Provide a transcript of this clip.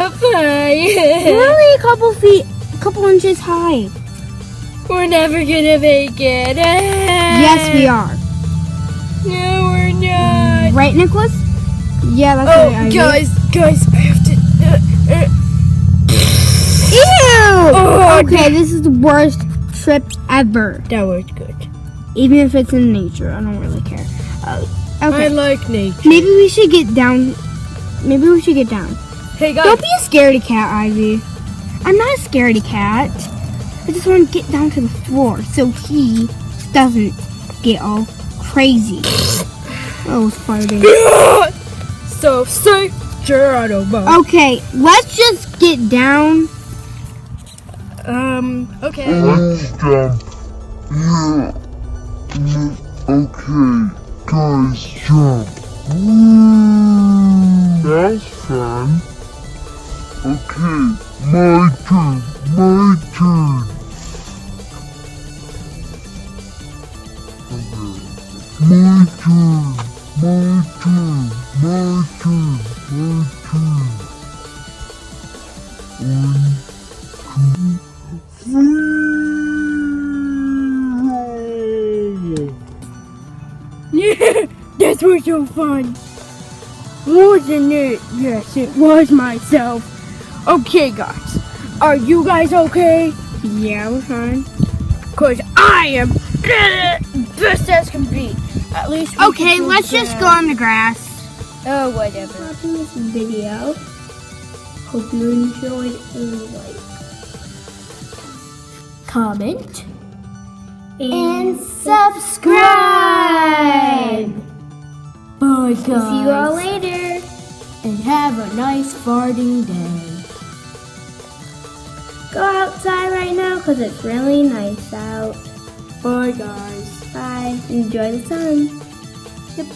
up high. Really, a couple inches high. We're never gonna make it. Yes, we are. No, we're not. Right, Nicholas? Yeah, that's Oh, right. guys, I have to. Ew! Oh, Okay, this is the worst trip ever. that was good. Even if it's in nature, I don't really care. Okay. I like nature. Maybe we should get down. Hey guys. Don't be a scaredy cat, Ivy. I'm not a scaredy cat. I just want to get down to the floor so he doesn't get all crazy. Oh, it's farting. So say Geronimo. Okay, let's just get down. Okay. Let's jump. Yeah. Okay, guys, jump. Woo. That's fun. Okay, my turn. Okay. My turn. One, two, three. Yeah, that was so fun. Wasn't it? Yes, it was myself. Okay, guys. Are you guys okay? Yeah, we're fine. Because I am best as can be. At least we Okay, can let's do just that. go on the grass. Oh, whatever. Watching this video. Hope you enjoyed and Comment. and subscribe. Bye, guys. See you all later. And have a nice farting day. Go outside right now because it's really nice out. Bye, guys. Bye. Enjoy the sun. Yep.